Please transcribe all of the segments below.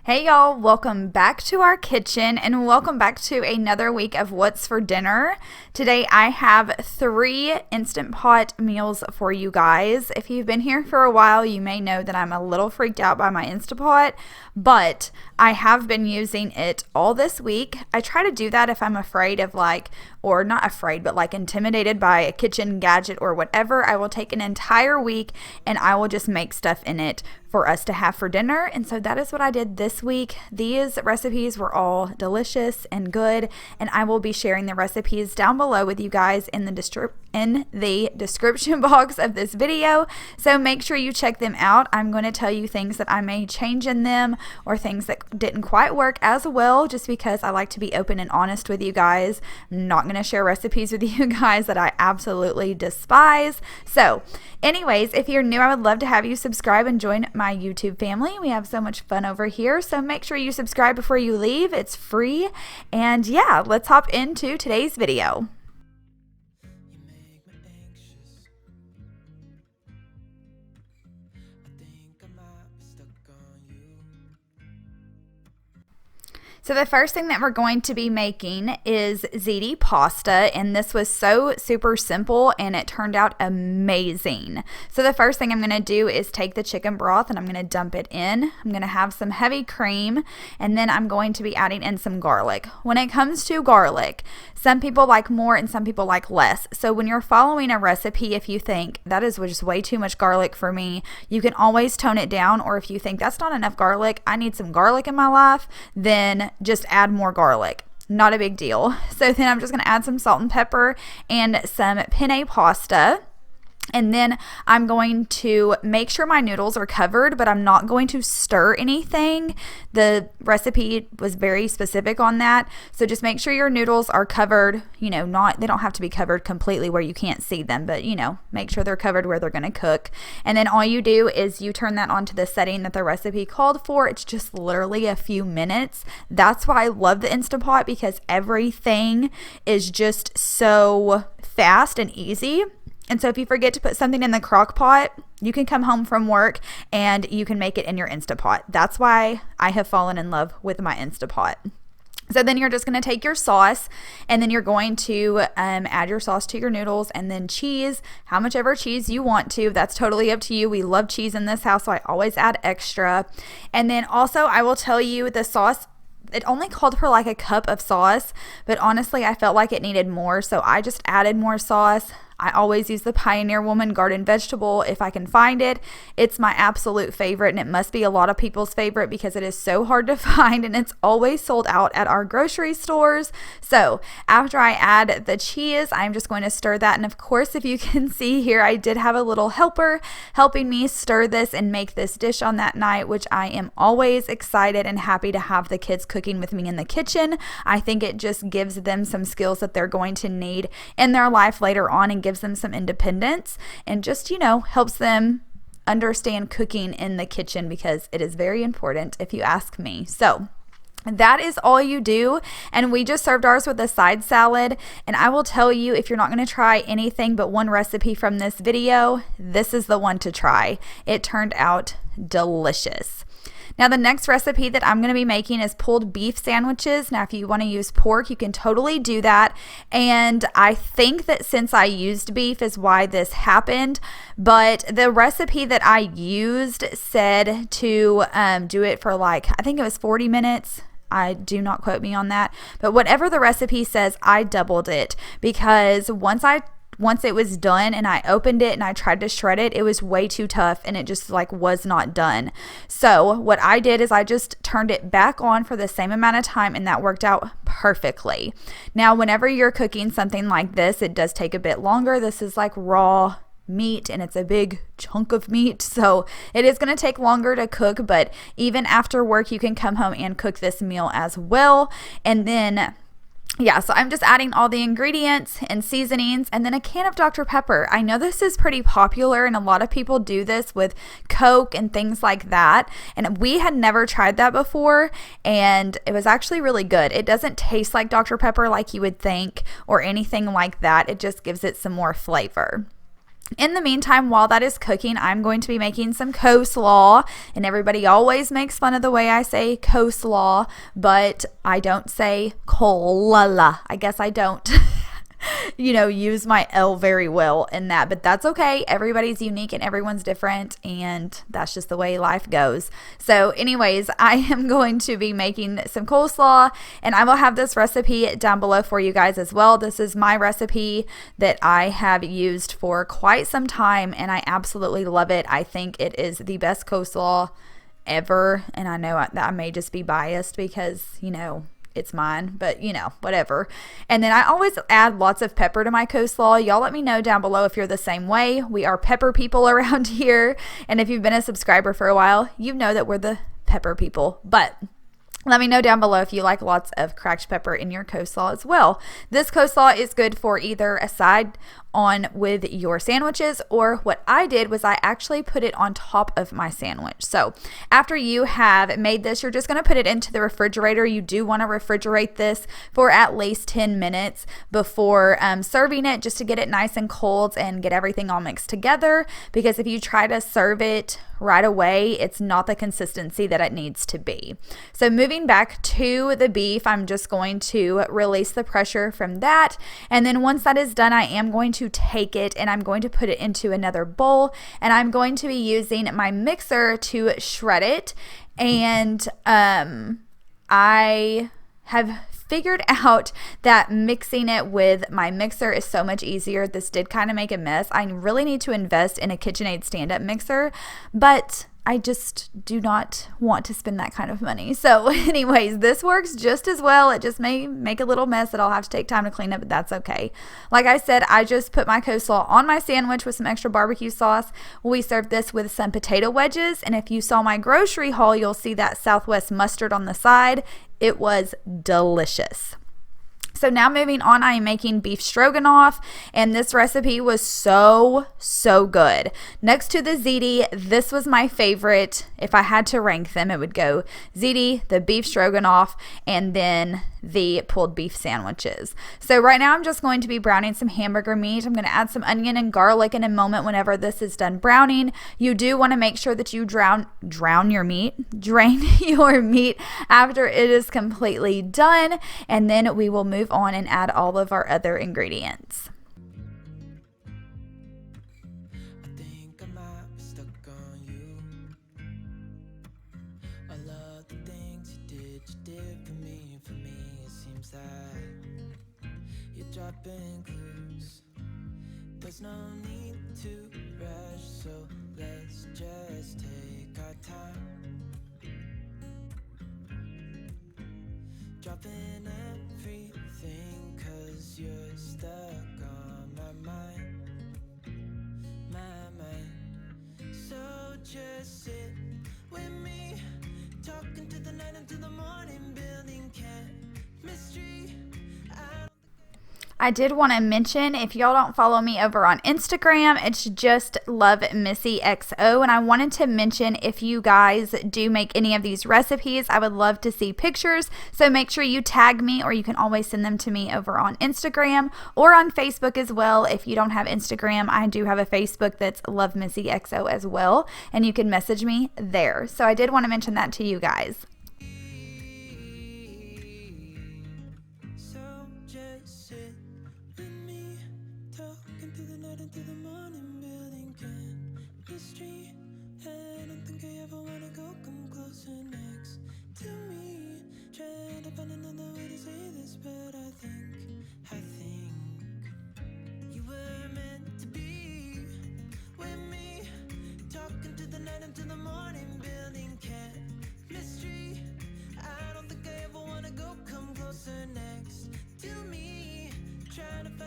Hey y'all, welcome back to our kitchen and welcome back to another week of What's for Dinner. Today I have 3 Instant Pot meals for you guys. If you've been here for a while, you may know that I'm a little freaked out by my Instant Pot, but I have been using it all this week. I try to do that if I'm afraid of or not afraid, but intimidated by a kitchen gadget or whatever. I will take an entire week and I will just make stuff in it for us to have for dinner. And so that is what I did this week. These recipes were all delicious and good, and I will be sharing the recipes down below with you guys in the description box of this video. So make sure you check them out. I'm going to tell you things that I may change in them or things that didn't quite work as well, just because I like to be open and honest with you guys. I'm not going to share recipes with you guys that I absolutely despise. So anyways, if you're new, I would love to have you subscribe and join my YouTube family. We have so much fun over here, so make sure you subscribe before you leave. It's free. And yeah, let's hop into today's video. So the first thing that we're going to be making is Ziti Pasta, and this was so super simple and it turned out amazing. So the first thing I'm going to do is take the chicken broth and I'm going to dump it in. I'm going to have some heavy cream, and then I'm going to be adding in some garlic. When it comes to garlic, some people like more and some people like less. So when you're following a recipe, if you think that is just way too much garlic for me, you can always tone it down. Or if you think that's not enough garlic, I need some garlic in my life, then just add more garlic. Not a big deal. So then I'm just going to add some salt and pepper and some penne pasta. And then I'm going to make sure my noodles are covered, but I'm not going to stir anything. The recipe was very specific on that. So just make sure your noodles are covered, they don't have to be covered completely where you can't see them, but make sure they're covered where they're going to cook. And then all you do is you turn that onto the setting that the recipe called for. It's just literally a few minutes. That's why I love the Instant Pot, because everything is just so fast and easy. And so if you forget to put something in the crock pot, you can come home from work and you can make it in your Instant Pot. That's why I have fallen in love with my Instant Pot. So then you're just going to take your sauce, and then you're going to add your sauce to your noodles, and then cheese, how much ever cheese you want to. That's totally up to you. We love cheese in this house, so I always add extra. And then also I will tell you, the sauce, it only called for a cup of sauce, but honestly I felt like it needed more, so I just added more sauce. I always use the Pioneer Woman Garden Vegetable if I can find it. It's my absolute favorite, and it must be a lot of people's favorite because it is so hard to find and it's always sold out at our grocery stores. So after I add the cheese, I'm just going to stir that. And of course, if you can see here, I did have a little helper helping me stir this and make this dish on that night, which I am always excited and happy to have the kids cooking with me in the kitchen. I think it just gives them some skills that they're going to need in their life later on, and gives them some independence, and just helps them understand cooking in the kitchen, because it is very important if you ask me. So that is all you do, and we just served ours with a side salad. And I will tell you, if you're not going to try anything but one recipe from this video, this is the one to try. It turned out delicious. Now the next recipe that I'm going to be making is pulled beef sandwiches. Now if you want to use pork, you can totally do that. And I think that since I used beef is why this happened. But the recipe that I used said to do it for I think it was 40 minutes. I do not quote me on that. But whatever the recipe says, I doubled it, because once it was done and I opened it and I tried to shred it, it was way too tough and it just was not done. So what I did is I just turned it back on for the same amount of time, and that worked out perfectly. Now whenever you're cooking something like this, it does take a bit longer. This is raw meat and it's a big chunk of meat, so it is going to take longer to cook, but even after work you can come home and cook this meal as well. And then yeah, so I'm just adding all the ingredients and seasonings, and then a can of Dr. Pepper. I know this is pretty popular and a lot of people do this with Coke and things like that, and we had never tried that before, and it was actually really good. It doesn't taste like Dr. Pepper like you would think or anything like that. It just gives it some more flavor. In the meantime, while that is cooking, I'm going to be making some coleslaw, and everybody always makes fun of the way I say coleslaw, but I don't say coleslaw. I guess I don't use my L very well in that, but that's okay. Everybody's unique and everyone's different, and that's just the way life goes. So anyways, I am going to be making some coleslaw, and I will have this recipe down below for you guys as well. This is my recipe that I have used for quite some time, and I absolutely love it. I think it is the best coleslaw ever, and I know that I may just be biased because, it's mine, but whatever. And then I always add lots of pepper to my coleslaw. Y'all let me know down below if you're the same way. We are pepper people around here. And if you've been a subscriber for a while, you know that we're the pepper people. But let me know down below if you like lots of cracked pepper in your coleslaw as well. This coleslaw is good for either a side on with your sandwiches, or what I did was I actually put it on top of my sandwich. So after you have made this, you're just going to put it into the refrigerator. You do want to refrigerate this for at least 10 minutes before serving it, just to get it nice and cold and get everything all mixed together, because if you try to serve it right away, it's not the consistency that it needs to be. So moving back to the beef, I'm just going to release the pressure from that, and then once that is done, I am going to take it and I'm going to put it into another bowl, and I'm going to be using my mixer to shred it. And I have figured out that mixing it with my mixer is so much easier. This did kind of make a mess. I really need to invest in a KitchenAid stand-up mixer, but I just do not want to spend that kind of money. So anyways, this works just as well. It just may make a little mess that I'll have to take time to clean up, but that's okay. Like I said, I just put my coleslaw on my sandwich with some extra barbecue sauce. We served this with some potato wedges, and if you saw my grocery haul, you'll see that Southwest mustard on the side. It was delicious. So now moving on, I am making beef stroganoff, and this recipe was so good. Next to the ziti, this was my favorite. If I had to rank them, it would go ziti, the beef stroganoff, and then the pulled beef sandwiches. So right now I'm just going to be browning some hamburger meat. I'm going to add some onion and garlic in a moment whenever this is done browning. You do want to make sure that you drain your meat after it is completely done, and then we will move on and add all of our other ingredients. There's no need to rush, so let's just take our time. Dropping everything, 'cause you're stuck on my mind. So just sit with me, talking to the night until the morning, building chemistry. I did want to mention, if y'all don't follow me over on Instagram, it's just lovemissyxoxo, and I wanted to mention, if you guys do make any of these recipes, I would love to see pictures, so make sure you tag me, or you can always send them to me over on Instagram or on Facebook as well. If you don't have Instagram, I do have a Facebook that's lovemissyxo as well, and you can message me there. So I did want to mention that to you guys.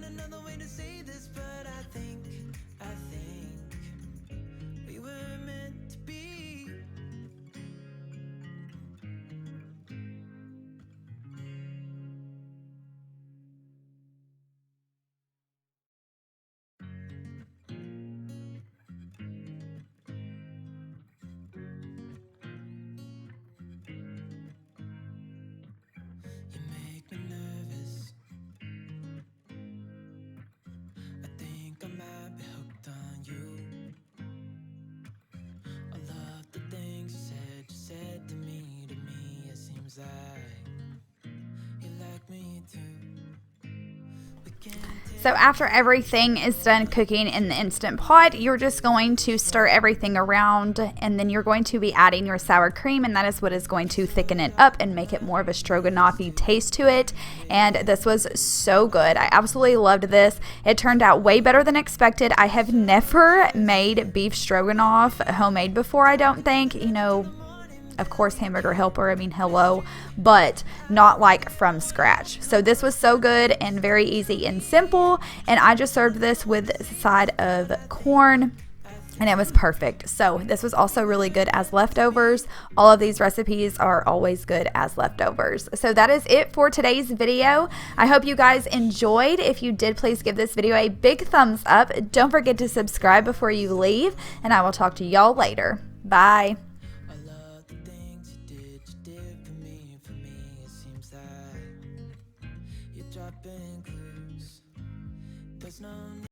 Another way to say this, but I think we were meant to be. You make me nervous. seems like you like me too. We can So after everything is done cooking in the Instant Pot, you're just going to stir everything around, and then you're going to be adding your sour cream, and that is what is going to thicken it up and make it more of a stroganoff-y taste to it. And this was so good. I absolutely loved this. It turned out way better than expected. I have never made beef stroganoff homemade before, I don't think. You know, of course, Hamburger Helper, I mean, hello, but not like from scratch. So this was so good and very easy and simple, and I just served this with a side of corn, and it was perfect. So this was also really good as leftovers. All of these recipes are always good as leftovers. So that is it for today's video. I hope you guys enjoyed. If you did, please give this video a big thumbs up. Don't forget to subscribe before you leave, and I will talk to y'all later. Bye. I love the things you did for me, it seems like you're dropping clues. There's no